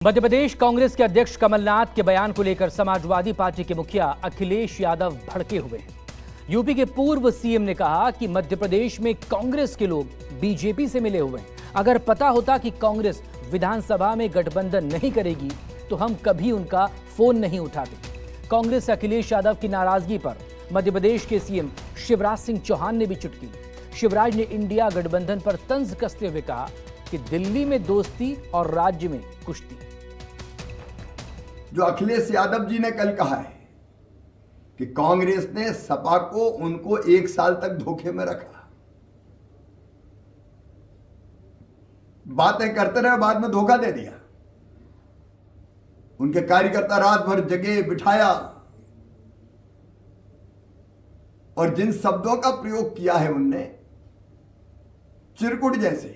मध्य प्रदेश कांग्रेस के अध्यक्ष कमलनाथ के बयान को लेकर समाजवादी पार्टी के मुखिया अखिलेश यादव भड़के हुए हैं। यूपी के पूर्व सीएम ने कहा कि मध्य प्रदेश में कांग्रेस के लोग बीजेपी से मिले हुए हैं। अगर पता होता कि कांग्रेस विधानसभा में गठबंधन नहीं करेगी तो हम कभी उनका फोन नहीं उठाते। कांग्रेस से अखिलेश यादव की नाराजगी पर मध्य प्रदेश के सीएम शिवराज सिंह चौहान ने भी चुटकी। शिवराज ने इंडिया गठबंधन पर तंज कसते हुए कहा कि दिल्ली में दोस्ती और राज्य में कुश्ती। जो अखिलेश यादव जी ने कल कहा है कि कांग्रेस ने सपा को उनको 1 साल तक धोखे में रखा, बातें करते रहे, बाद में धोखा दे दिया। उनके कार्यकर्ता रात भर जगह बिठाया और जिन शब्दों का प्रयोग किया है उनने, चिरकुट जैसे,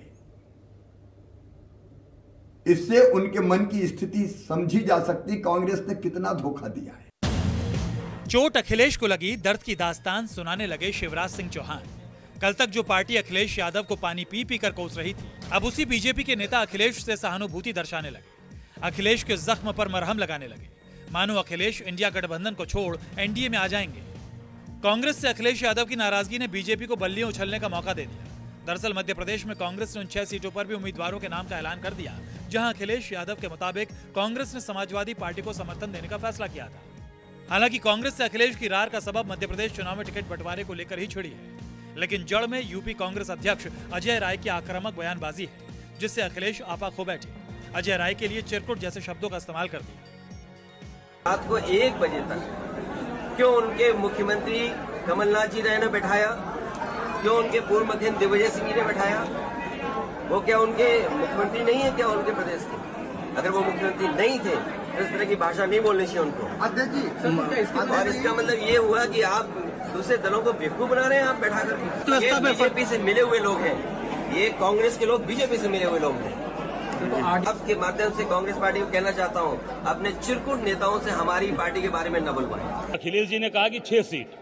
इससे उनके मन की स्थिति समझी जा सकती कांग्रेस ने कितना धोखा दिया है। चोट अखिलेश को लगी, दर्द की दास्तान सुनाने लगे शिवराज सिंह चौहान। कल तक जो पार्टी अखिलेश यादव को पानी पी पी कर कोस रही थी, अब उसी बीजेपी के नेता अखिलेश से सहानुभूति दर्शाने लगे। अखिलेश के जख्म पर मरहम लगाने लगे, मानो अखिलेश इंडिया गठबंधन को छोड़ एनडीए में आ जाएंगे। कांग्रेस से अखिलेश यादव की नाराजगी ने बीजेपी को बल्लियां उछलने का मौका दे दिया। दरअसल मध्य प्रदेश में कांग्रेस ने उन 6 सीटों पर भी उम्मीदवारों के नाम का ऐलान कर दिया जहां अखिलेश यादव के मुताबिक कांग्रेस ने समाजवादी पार्टी को समर्थन देने का फैसला किया था। हालांकि कांग्रेस से अखिलेश की रार का सबब मध्य प्रदेश चुनाव में टिकट बंटवारे को लेकर ही छिड़ी है, लेकिन जड़ में यूपी कांग्रेस अध्यक्ष अजय राय की आक्रामक बयानबाजी है, जिससे अखिलेश आपा खो बैठे। अजय राय के लिए चिरकुट जैसे शब्दों का इस्तेमाल कर दिया। रात को 1 बजे तक क्यों उनके मुख्यमंत्री कमलनाथ जी ने बैठाया, क्यों उनके पूर्व मुख्यमंत्री दिग्विजय सिंह जी ने बैठाया? वो क्या उनके मुख्यमंत्री नहीं है क्या उनके प्रदेश के? अगर वो मुख्यमंत्री नहीं थे तो इस तरह की भाषा नहीं बोलनी चाहिए उनको। अध्यक्ष जी, और इसका मतलब ये हुआ कि आप दूसरे दलों को बेवकूफ बना रहे हैं आप बैठा कर। ये बीजेपी से मिले हुए लोग हैं, ये कांग्रेस के लोग बीजेपी से मिले हुए लोग हैं। अब के माध्यम से कांग्रेस पार्टी को कहना चाहता हूँ, अपने चिरकुट नेताओं से हमारी पार्टी के बारे में न बुलवाएं। अखिलेश जी ने कहा कि 6 सीट,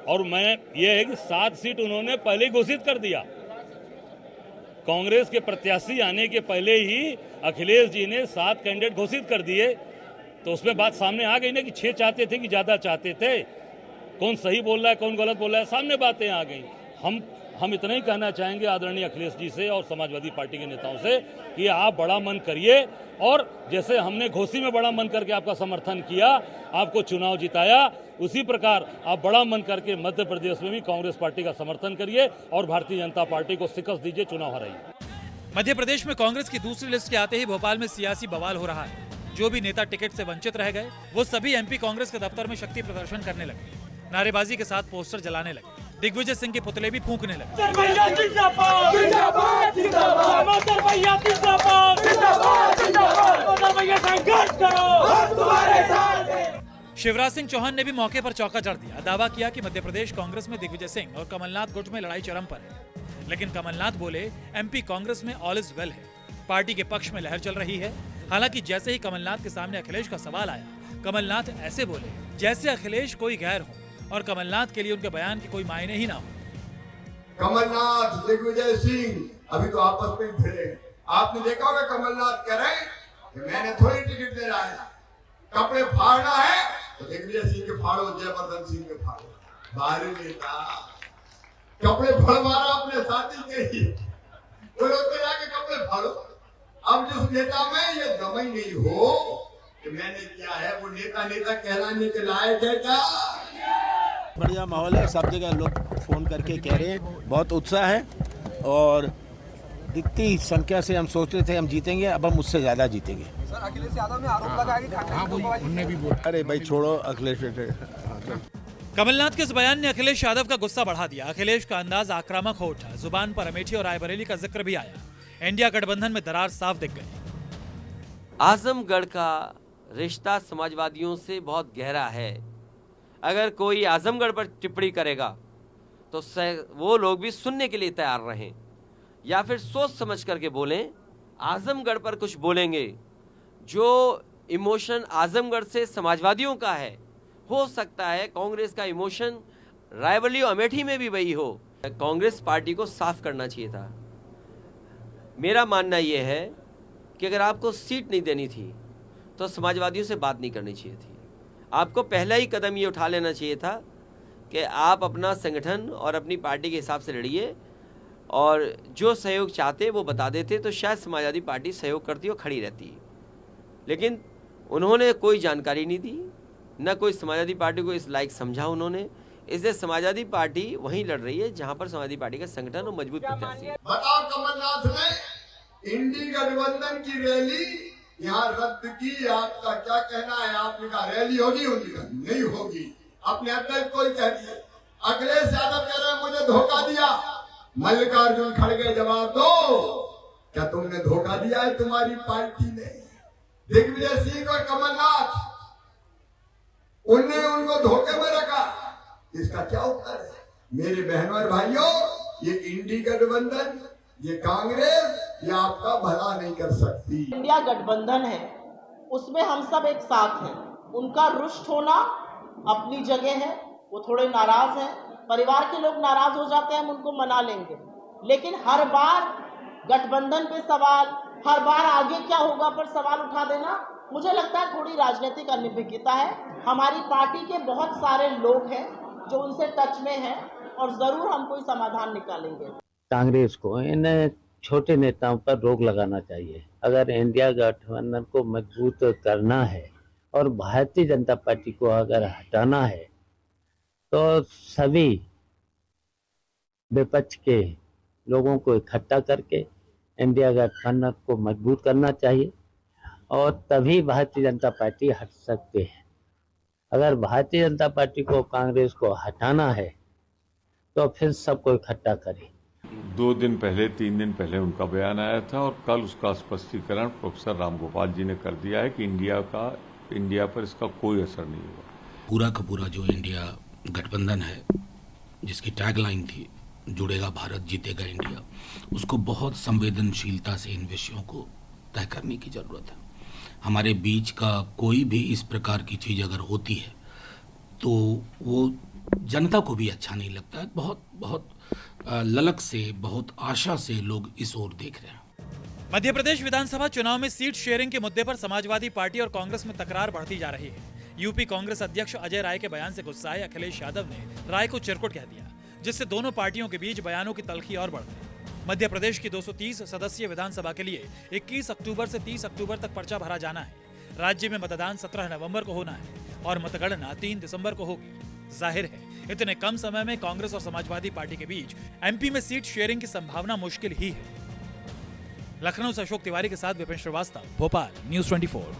और मैं ये है कि 7 सीट उन्होंने पहले ही घोषित कर दिया। कांग्रेस के प्रत्याशी आने के पहले ही अखिलेश जी ने 7 कैंडिडेट घोषित कर दिए, तो उसमें बात सामने आ गई ना कि 6 चाहते थे कि ज्यादा चाहते थे। कौन सही बोल रहा है कौन गलत बोल रहा है, सामने बातें आ गई। हम इतना ही कहना चाहेंगे आदरणीय अखिलेश जी से और समाजवादी पार्टी के नेताओं से कि आप बड़ा मन करिए, और जैसे हमने घोसी में बड़ा मन करके आपका समर्थन किया, आपको चुनाव जिताया, उसी प्रकार आप बड़ा मन करके मध्य प्रदेश में भी कांग्रेस पार्टी का समर्थन करिए और भारतीय जनता पार्टी को शिकस्त दीजिए, चुनाव हराइए। मध्य प्रदेश में कांग्रेस की दूसरी लिस्ट के आते ही भोपाल में सियासी बवाल हो रहा है। जो भी नेता टिकट से वंचित रह गए वो सभी एमपी कांग्रेस के दफ्तर में शक्ति प्रदर्शन करने लगे, नारेबाजी के साथ पोस्टर जलाने लगे, दिग्विजय सिंह के पुतले भी फूंकने लगे। शिवराज सिंह चौहान ने भी मौके पर चौका जड़ दिया। दावा किया कि मध्य प्रदेश कांग्रेस में दिग्विजय सिंह और कमलनाथ गुट में लड़ाई चरम पर है, लेकिन कमलनाथ बोले एमपी कांग्रेस में ऑल इज वेल है, पार्टी के पक्ष में लहर चल रही है। हालांकि जैसे ही कमलनाथ के सामने अखिलेश का सवाल आया, कमलनाथ ऐसे बोले जैसे अखिलेश कोई गैर हो और कमलनाथ के लिए उनके बयान की कोई मायने ही ना हो। कमलनाथ, दिग्विजय सिंह अभी तो आपस में भिड़े। आपने देखा होगा कमलनाथ कह रहे हैं कि मैंने थोड़ी टिकट दे रहा है, कपड़े फाड़ना है तो दिग्विजय सिंह के फाड़ो, जयवर्धन सिंह के फाड़ो। बाहरी नेता कपड़े फड़वाना अपने साथी के ही, तो लोग जाके कपड़े फाड़ो। अब जिस नेता में ये दम ही नहीं हो कि मैंने किया है, वो नेता कहलाने के लायक है क्या? बढ़िया माहौल है, सब जगह लोग फोन करके कह रहे हैं, बहुत उत्साह है, और दिखती संख्या से हम सोचते थे हम जीतेंगे, अब हम उससे ज्यादा जीतेंगे। सर, अखिलेश यादव ने आरोप लगाया कि अरे भाई छोड़ो अखिलेश। कमलनाथ के इस बयान ने अखिलेश यादव का गुस्सा बढ़ा दिया। अखिलेश का अंदाज आक्रामक हो उठा, जुबान पर अमेठी और रायबरेली का जिक्र भी आया। इंडिया गठबंधन में दरार साफ दिख गई। आजमगढ़ का रिश्ता समाजवादियों से बहुत गहरा है। अगर कोई आजमगढ़ पर टिप्पणी करेगा तो वो लोग भी सुनने के लिए तैयार रहें, या फिर सोच समझ करके बोलें। आजमगढ़ पर कुछ बोलेंगे, जो इमोशन आजमगढ़ से समाजवादियों का है, हो सकता है कांग्रेस का इमोशन रायबरेली और अमेठी में भी वही हो। कांग्रेस पार्टी को साफ करना चाहिए था। मेरा मानना यह है कि अगर आपको सीट नहीं देनी थी तो समाजवादियों से बात नहीं करनी चाहिए थी। आपको पहला ही कदम ये उठा लेना चाहिए था कि आप अपना संगठन और अपनी पार्टी के हिसाब से लड़िए, और जो सहयोग चाहते वो बता देते तो शायद समाजवादी पार्टी सहयोग करती और खड़ी रहती। लेकिन उन्होंने कोई जानकारी नहीं दी, न कोई समाजवादी पार्टी को इस लायक समझा उन्होंने, इसलिए समाजवादी पार्टी वहीं लड़ रही है जहां पर समाजवादी पार्टी का संगठन और मजबूत प्रत्याशी है। बताओ, कमलनाथ ने इंडी गठबंधन की रैली यहाँ रद्द की, आपका क्या कहना है? आपने कहा रैली होगी, नहीं होगी। अपने अध्यक्ष को ही कह दिए। अखिलेश यादव कह रहे हैं मुझे धोखा दिया। मल्लिकार्जुन खड़गे जवाब दो, क्या तुमने धोखा दिया है? तुम्हारी पार्टी ने, दिग्विजय सिंह और कमलनाथ, उनने उनको धोखे में रखा। इसका क्या उत्तर है? मेरे बहनों और भाइयों, ये इंडी गठबंधन, ये कांग्रेस, ये आपका भला नहीं कर सकती। इंडिया गठबंधन है, उसमें हम सब एक साथ हैं। उनका रुष्ट होना अपनी जगह है, वो थोड़े नाराज हैं, परिवार के लोग नाराज हो जाते हैं, हम उनको मना लेंगे। लेकिन हर बार गठबंधन पे सवाल, हर बार आगे क्या होगा पर सवाल उठा देना, मुझे लगता है थोड़ी राजनीतिक अनिभिज्ञता है। हमारी पार्टी के बहुत सारे लोग हैं जो उनसे टच में हैं और जरूर हम कोई समाधान निकालेंगे। कांग्रेस को इन छोटे नेताओं पर रोक लगाना चाहिए। अगर इंडिया गठबंधन को मजबूत करना है और भारतीय जनता पार्टी को अगर हटाना है तो सभी विपक्ष के लोगों को इकट्ठा करके इंडिया गठबंधन को मजबूत करना चाहिए और तभी भारतीय जनता पार्टी हट सकते हैं। अगर भारतीय जनता पार्टी को कांग्रेस को हटाना है तो फिर सबको इकट्ठा करें। 2 दिन पहले 3 दिन पहले उनका बयान आया था और कल उसका स्पष्टीकरण प्रोफेसर रामगोपाल जी ने कर दिया है कि इंडिया पर इसका कोई असर नहीं हुआ। पूरा का पूरा जो इंडिया गठबंधन है, जिसकी टैगलाइन थी जुड़ेगा भारत जीतेगा इंडिया, उसको बहुत संवेदनशीलता से इन विषयों को तय करने की जरूरत है। हमारे बीच का कोई भी इस प्रकार की चीज अगर होती है तो वो जनता को भी अच्छा नहीं लगता है। बहुत ललक से, बहुत आशा से लोग इस ओर देख रहे हैं। मध्य प्रदेश विधानसभा चुनाव में सीट शेयरिंग के मुद्दे पर समाजवादी पार्टी और कांग्रेस में तकरार बढ़ती जा रही है। यूपी कांग्रेस अध्यक्ष अजय राय के बयान से गुस्साए अखिलेश यादव ने राय को चिरकुट कह दिया, जिससे दोनों पार्टियों के बीच बयानों की तल्खी और बढ़ गई। मध्य प्रदेश की 230 सदस्यीय विधानसभा के लिए 21 अक्टूबर से 30 अक्टूबर तक पर्चा भरा जाना है। राज्य में मतदान 17 नवंबर को होना है और मतगणना 3 दिसंबर को होगी। जाहिर है इतने कम समय में कांग्रेस और समाजवादी पार्टी के बीच एमपी में सीट शेयरिंग की संभावना मुश्किल ही है। लखनऊ से अशोक तिवारी के साथ विपिन श्रीवास्तव, भोपाल, न्यूज़ 24।